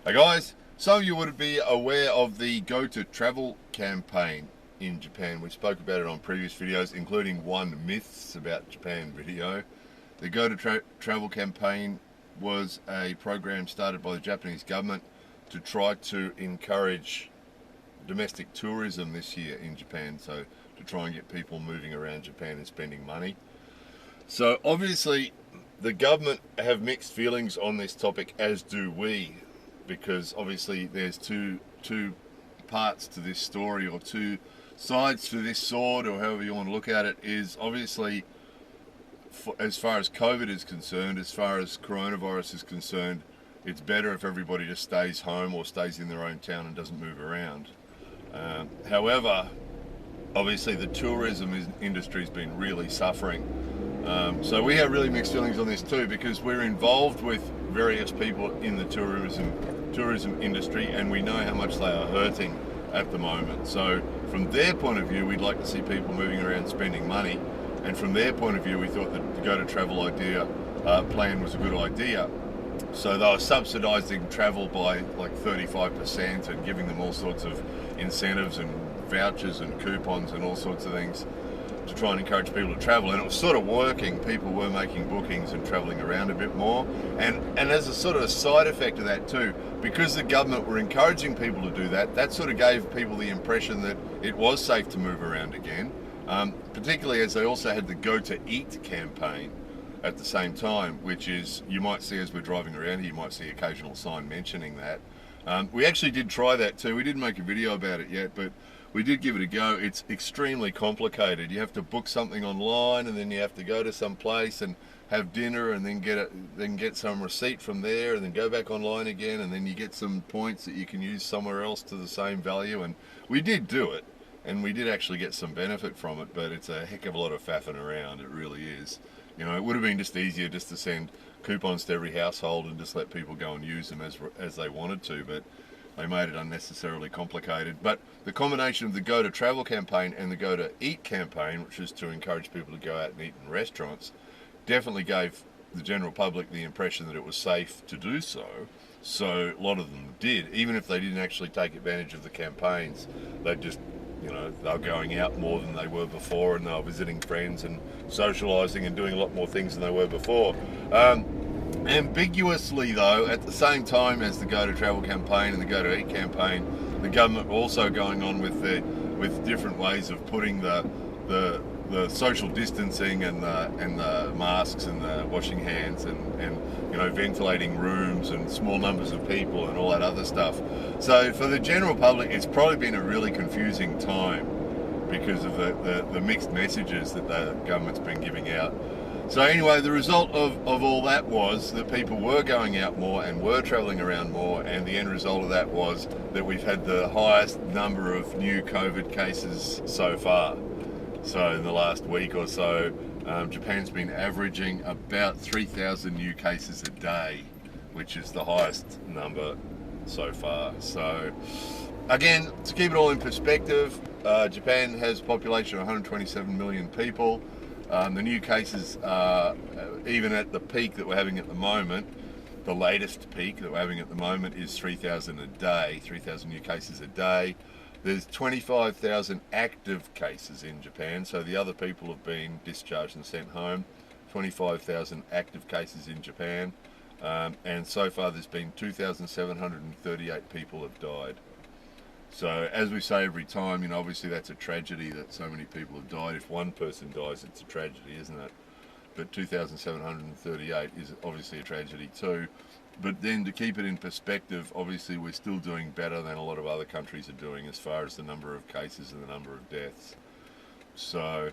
Hey guys, some of you would be aware of the Go to Travel campaign in Japan. We spoke about it on previous videos, including one myths about Japan video. The Go to Travel campaign was a program started by the Japanese government to try to encourage domestic tourism this year in Japan, so to try and get people moving around Japan and spending money. So obviously the government have mixed feelings on this topic, as do we, because obviously there's two parts to this story, or two sides to this sword, or however you want to look at it. Is obviously, as far as COVID is concerned, as far as coronavirus is concerned, it's better if everybody just stays home or stays in their own town and doesn't move around. However, obviously the tourism industry has been really suffering. So we have really mixed feelings on this too, because we're involved with various people in the tourism industry, and we know how much they are hurting at the moment. So from their point of view, we'd like to see people moving around spending money, and from their point of view, we thought that the Go to Travel plan was a good idea. So they were subsidising travel by like 35% and giving them all sorts of incentives and vouchers and coupons and all sorts of things to try and encourage people to travel, and it was sort of working. People were making bookings and travelling around a bit more, and as a sort of a side effect of that too, because the government were encouraging people to do that, that sort of gave people the impression that it was safe to move around again, particularly as they also had the Go to Eat campaign at the same time, which is, you might see as we're driving around here, you might see occasional sign mentioning that. We actually did try that too. We didn't make a video about it yet, but we did give it a go. It's extremely complicated. You have to book something online, and then you have to go to some place and have dinner, and then get some receipt from there, and then go back online again, and then you get some points that you can use somewhere else to the same value. And we did do it, and we did actually get some benefit from it, but it's a heck of a lot of faffing around. It really is. You know, it would have been just easier just to send coupons to every household and just let people go and use them as they wanted to, but they made it unnecessarily complicated. But the combination of the Go to Travel campaign and the Go to Eat campaign, which is to encourage people to go out and eat in restaurants, definitely gave the general public the impression that it was safe to do so. So a lot of them did, even if they didn't actually take advantage of the campaigns. They just, you know, they were going out more than they were before, and they were visiting friends and socialising and doing a lot more things than they were before. Ambiguously though, at the same time as the Go to Travel campaign and the Go to Eat campaign, the government also going on with different ways of putting the social distancing and the masks and the washing hands and you know, ventilating rooms and small numbers of people and all that other stuff. So for the general public, it's probably been a really confusing time because of the mixed messages that the government's been giving out. So anyway, the result of all that was that people were going out more and were travelling around more, and the end result of that was that we've had the highest number of new COVID cases so far. So in the last week or so, Japan's been averaging about 3,000 new cases a day, which is the highest number so far. So again, to keep it all in perspective, Japan has a population of 127 million people. The new cases, even at the peak that we're having at the moment, the latest peak that we're having at the moment is 3,000 a day, 3,000 new cases a day. There's 25,000 active cases in Japan, so the other people have been discharged and sent home. 25,000 active cases in Japan, and so far there's been 2,738 people have died. So as we say every time, you know, obviously that's a tragedy that so many people have died. If one person dies, it's a tragedy, isn't it? But 2,738 is obviously a tragedy too. But then to keep it in perspective, obviously we're still doing better than a lot of other countries are doing as far as the number of cases and the number of deaths. So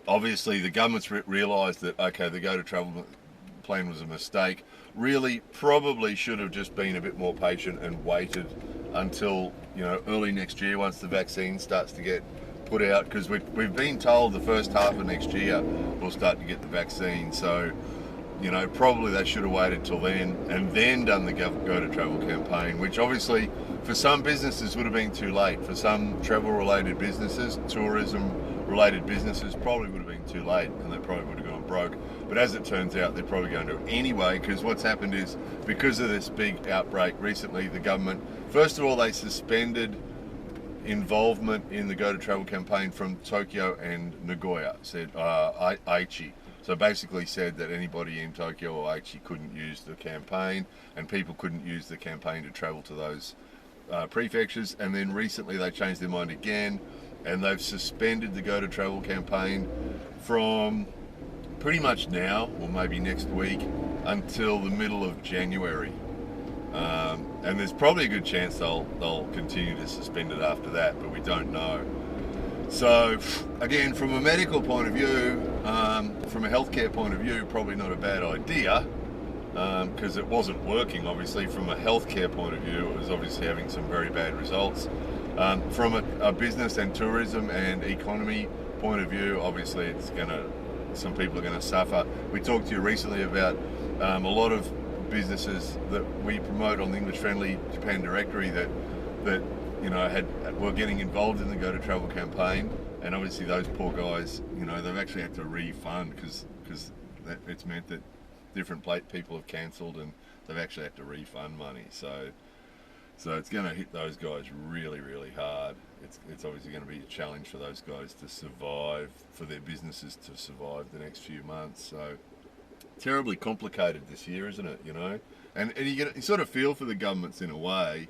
obviously the government's realised that, okay, the Go to Travel plan was a mistake. Really probably should have just been a bit more patient and waited until, you know, early next year, once the vaccine starts to get put out, because we've been told the first half of next year we'll start to get the vaccine. So, you know, probably they should have waited till then and then done the Go to Travel campaign, which obviously for some businesses would have been too late. For some travel related businesses, tourism related businesses, probably would have been too late, and they probably would have gone broke. But as it turns out, they're probably going to anyway, because what's happened is, because of this big outbreak recently, the government, first of all, they suspended involvement in the Go to Travel campaign from Tokyo and Nagoya, said Aichi. So basically said that anybody in Tokyo or Aichi couldn't use the campaign, and people couldn't use the campaign to travel to those prefectures. And then recently they changed their mind again, and they've suspended the Go to Travel campaign from pretty much now, or maybe next week, until the middle of January. And there's probably a good chance they'll continue to suspend it after that, but we don't know. So again, from a medical point of view, from a healthcare point of view, probably not a bad idea, because it wasn't working. Obviously, from a healthcare point of view, it was obviously having some very bad results. From a business and tourism and economy point of view, obviously some people are going to suffer. We talked to you recently about a lot of businesses that we promote on the English Friendly Japan directory that were getting involved in the Go to Travel campaign, and obviously those poor guys, they've actually had to refund because it's meant that different people have cancelled and they've actually had to refund money. So it's going to hit those guys really, really hard. It's obviously going to be a challenge for those guys to survive, for their businesses to survive the next few months. So terribly complicated this year, isn't it? And you sort of feel for the governments in a way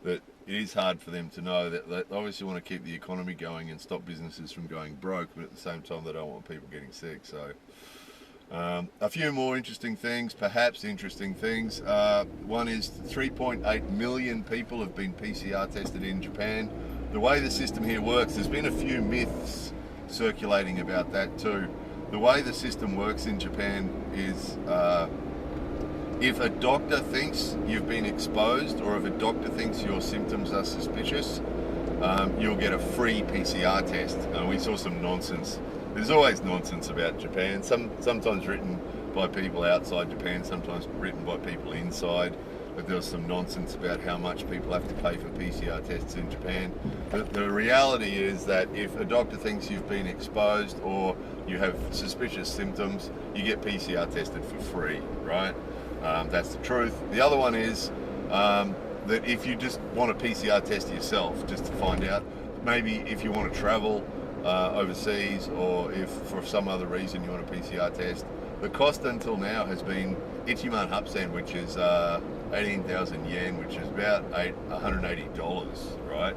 that it is hard for them to know that they obviously want to keep the economy going and stop businesses from going broke, but at the same time they don't want people getting sick. So a few more interesting things, perhaps interesting things. One is 3.8 million people have been PCR tested in Japan. The way the system here works, there's been a few myths circulating about that too. The way the system works in Japan is if a doctor thinks you've been exposed, or if a doctor thinks your symptoms are suspicious, you'll get a free PCR test. And we saw some nonsense. There's always nonsense about Japan, sometimes written by people outside Japan, sometimes written by people inside. But there was some nonsense about how much people have to pay for PCR tests in Japan. The reality is that if a doctor thinks you've been exposed or you have suspicious symptoms, you get PCR tested for free, right? That's the truth. The other one is that if you just want a PCR test yourself, just to find out, maybe if you want to travel overseas, or if for some other reason you want a PCR test, the cost until now has been Ichiman Hapsen, which is 18,000 yen, which is about $180, right?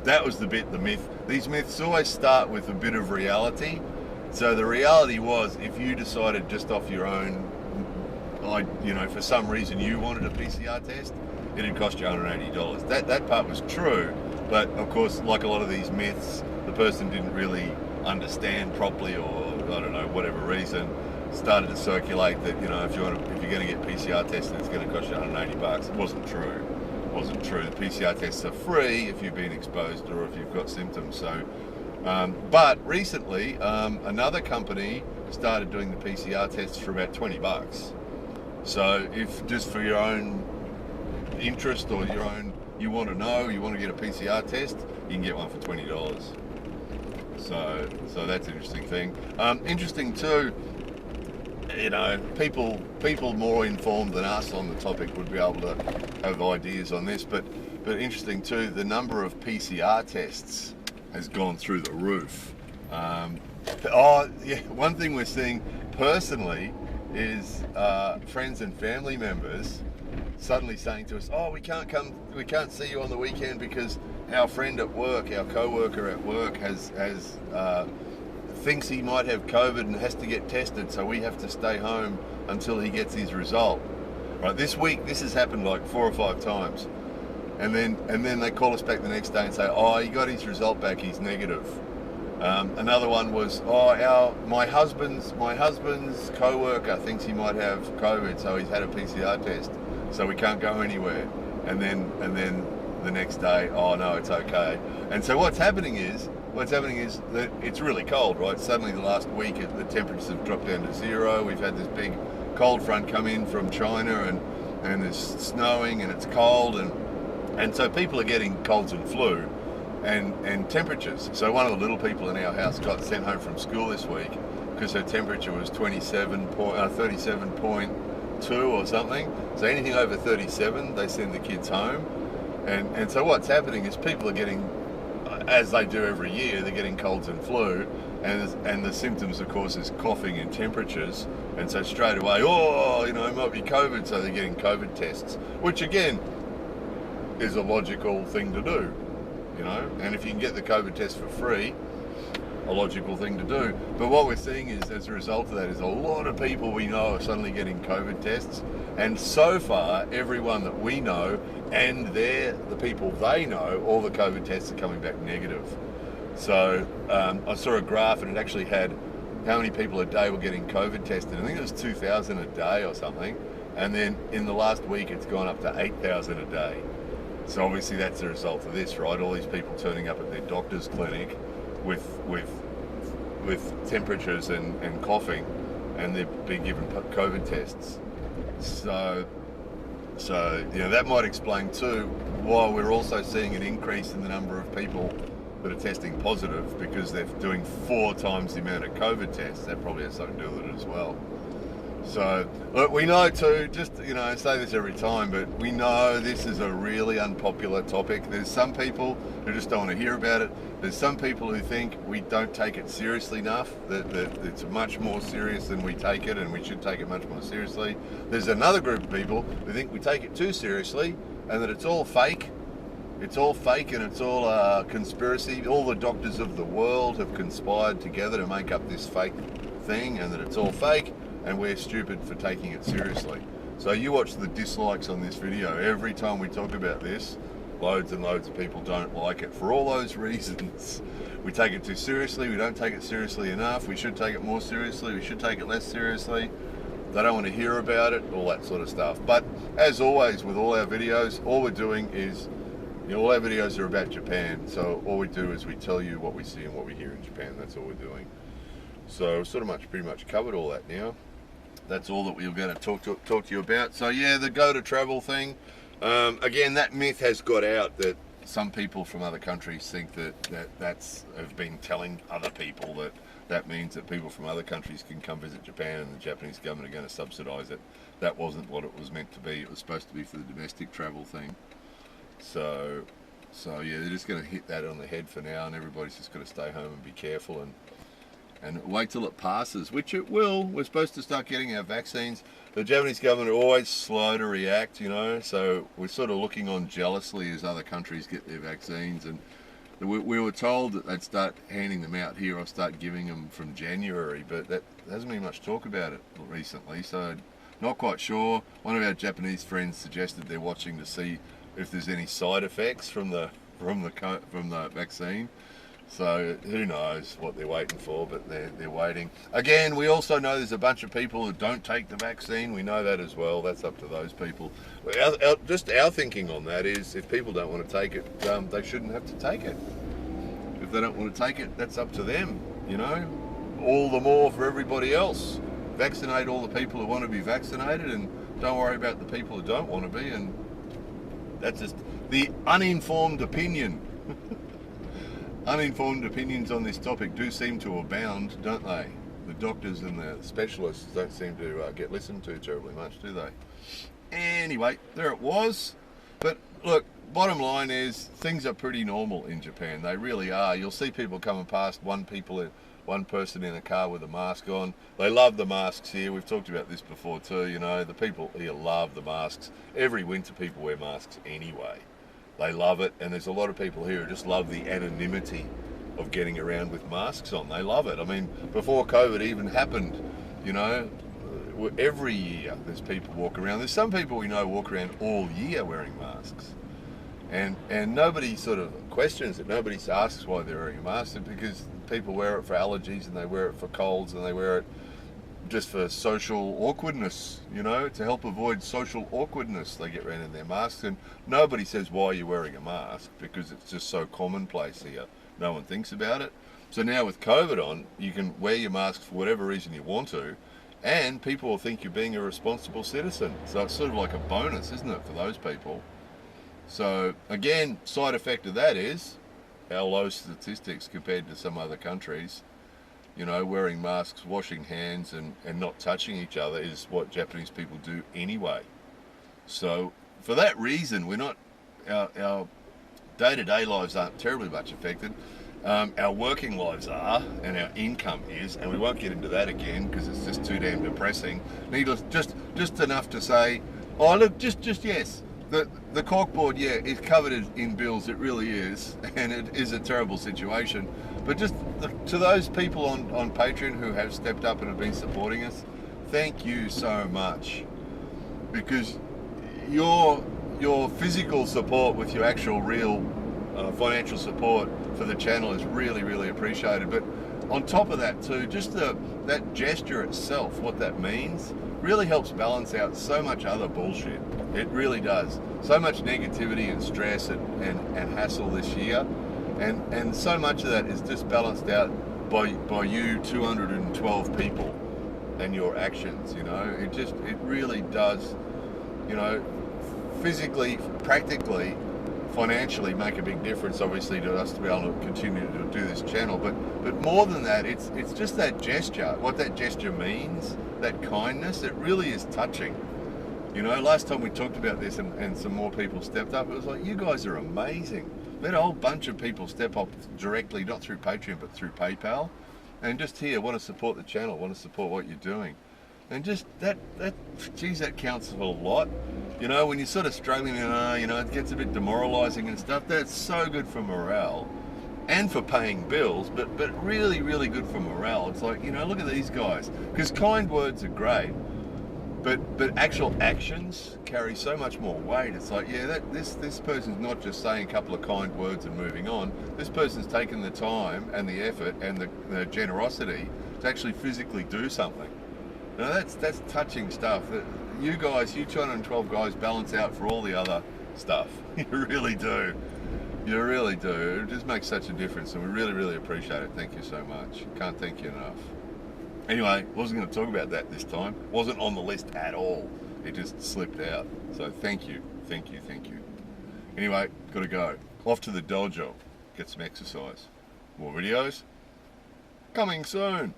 That was the myth. These myths always start with a bit of reality. So the reality was, if you decided just off your own, for some reason you wanted a PCR test, it'd cost you $180. That part was true, but of course, like a lot of these myths, the person didn't really understand properly, or I don't know, whatever reason, started to circulate that if you're going to get PCR tested, it's going to cost you $180. It wasn't true. The PCR tests are free if you've been exposed or if you've got symptoms. So, but recently, another company started doing the PCR tests for about $20. So if just for your own interest or you want to get a PCR test, you can get one for $20. So that's an interesting thing. Interesting too, people more informed than us on the topic would be able to have ideas on this, but interesting too, the number of PCR tests has gone through the roof. One thing we're seeing personally is friends and family members suddenly saying to us, we can't see you on the weekend because our friend at work, our co-worker at work has thinks he might have COVID and has to get tested, so we have to stay home until he gets his result. Right, this week this has happened like 4 or 5 times, and then they call us back the next day and say, he got his result back, he's negative. Another one was, my husband's co-worker thinks he might have COVID, so he's had a PCR test, so we can't go anywhere. And then the next day, no, it's okay. And so what's happening is that it's really cold, right? Suddenly the last week the temperatures have dropped down to 0. We've had this big cold front come in from China, and there's snowing and it's cold, and so people are getting colds and flu and temperatures. So one of the little people in our house got sent home from school this week, because her temperature was 37.2 or something. So anything over 37, they send the kids home. And so what's happening is people are getting, as they do every year, they're getting colds and flu, and the symptoms, of course, is coughing and temperatures. And so straight away, it might be COVID, so they're getting COVID tests, which again is a logical thing to do, and if you can get the COVID test for free, a logical thing to do. But what we're seeing is, as a result of that, is a lot of people we know are suddenly getting COVID tests, and so far everyone that we know and the people they know, all the COVID tests are coming back negative. So I saw a graph, and it actually had how many people a day were getting COVID tested. I think it was 2,000 a day or something, and then in the last week it's gone up to 8,000 a day. So obviously that's a result of this, right? All these people turning up at their doctor's clinic with temperatures and coughing, and they're being given COVID tests. So that might explain too why we're also seeing an increase in the number of people that are testing positive, because they're doing 4 times the amount of COVID tests. That probably has something to do with it as well. So look, we know too, just I say this every time, but we know this is a really unpopular topic. There's some people who just don't want to hear about it. There's some people who think we don't take it seriously enough, that it's much more serious than we take it, and we should take it much more seriously. There's another group of people who think we take it too seriously, and that it's all fake. It's all fake, and it's all a conspiracy. All the doctors of the world have conspired together to make up this fake thing, and that it's all fake, and we're stupid for taking it seriously. So you watch the dislikes on this video. Every time we talk about this, loads and loads of people don't like it for all those reasons. We take it too seriously, we don't take it seriously enough, we should take it more seriously, we should take it less seriously. They don't want to hear about it, all that sort of stuff. But as always with all our videos, all we're doing is, all our videos are about Japan, so all we do is we tell you what we see and what we hear in Japan. That's all we're doing. So pretty much covered all that now. That's all that we were going to talk to you about. So yeah, the go to travel thing. Again, that myth has got out that some people from other countries think that's have been telling other people that means that people from other countries can come visit Japan and the Japanese government are going to subsidise it. That wasn't what it was meant to be. It was supposed to be for the domestic travel thing. So yeah, they're just going to hit that on the head for now, and everybody's just going to stay home and be careful and wait till it passes, which it will. We're supposed to start getting our vaccines. The Japanese government are always slow to react, so we're sort of looking on jealously as other countries get their vaccines, and we were told that they'd start handing them out here or start giving them from January, but there hasn't been much talk about it recently, so not quite sure. One of our Japanese friends suggested they're watching to see if there's any side effects from the vaccine. So who knows what they're waiting for, but they're waiting. Again, we also know there's a bunch of people who don't take the vaccine. We know that as well. That's up to those people. Our thinking on that is, if people don't want to take it, they shouldn't have to take it. If they don't want to take it, that's up to them, All the more for everybody else. Vaccinate all the people who want to be vaccinated, and don't worry about the people who don't want to be. And that's just the uninformed opinion. Uninformed opinions on this topic do seem to abound, don't they? The doctors and the specialists don't seem to get listened to terribly much, do they? Anyway, there it was. But look, bottom line is, things are pretty normal in Japan. They really are. You'll see people coming past, one person in a car with a mask on. They love the masks here. We've talked about this before too, The people here love the masks. Every winter people wear masks anyway. They love it, and there's a lot of people here who just love the anonymity of getting around with masks on. They love it. I mean, before COVID even happened, every year there's people walk around. There's some people we know walk around all year wearing masks. And nobody sort of questions it. Nobody asks why they're wearing a mask, because people wear it for allergies, and they wear it for colds, and they wear it just for social awkwardness, to help avoid social awkwardness. They get around in their masks, and nobody says, why are you wearing a mask? Because it's just so commonplace here. No one thinks about it. So now with COVID on, you can wear your mask for whatever reason you want to, and people will think you're being a responsible citizen. So it's sort of like a bonus, isn't it, for those people? So again, side effect of that is our low statistics compared to some other countries. You know, wearing masks, washing hands, and not touching each other is what Japanese people do anyway. So for that reason, we're not, our day-to-day lives aren't terribly much affected. Our working lives are, and our income is, and we won't get into that again because it's just too damn depressing. Needless, just enough to say, oh look, just yes, the corkboard, yeah, is covered in bills. It really is, and it is a terrible situation. But just to those people on Patreon who have stepped up and have been supporting us, thank you so much, because your physical support with your actual real financial support for the channel is really, really appreciated. But on top of that too, just that gesture itself, what that means, really helps balance out so much other bullshit. It really does. So much negativity and stress and hassle this year, and so much of that is just balanced out by you 212 people and your actions. You know, it really does, you know, physically, practically, financially make a big difference, obviously, to us to be able to continue to do this channel. But more than that, it's just that gesture, what that gesture means, that kindness. It really is touching. You know, last time we talked about this and some more people stepped up, it was like, you guys are amazing. We had a whole bunch of people step up directly, not through Patreon, but through PayPal, and just here want to support the channel, want to support what you're doing. And just that, geez, that counts a lot. You know, when you're sort of struggling, you know, it gets a bit demoralizing and stuff. That's so good for morale and for paying bills, but really, really good for morale. It's like, you know, look at these guys. Because kind words are great, but actual actions carry so much more weight. It's like, yeah, this person's not just saying a couple of kind words and moving on. This person's taken the time and the effort and the generosity to actually physically do something. Now that's touching stuff that you guys, you 212 guys, balance out for all the other stuff. You really do. You really do. It just makes such a difference, and we really, really appreciate it. Thank you so much. Can't thank you enough. Anyway, wasn't going to talk about that this time. Wasn't on the list at all. It just slipped out. So thank you. Thank you. Thank you. Anyway, got to go. Off to the dojo. Get some exercise. More videos coming soon.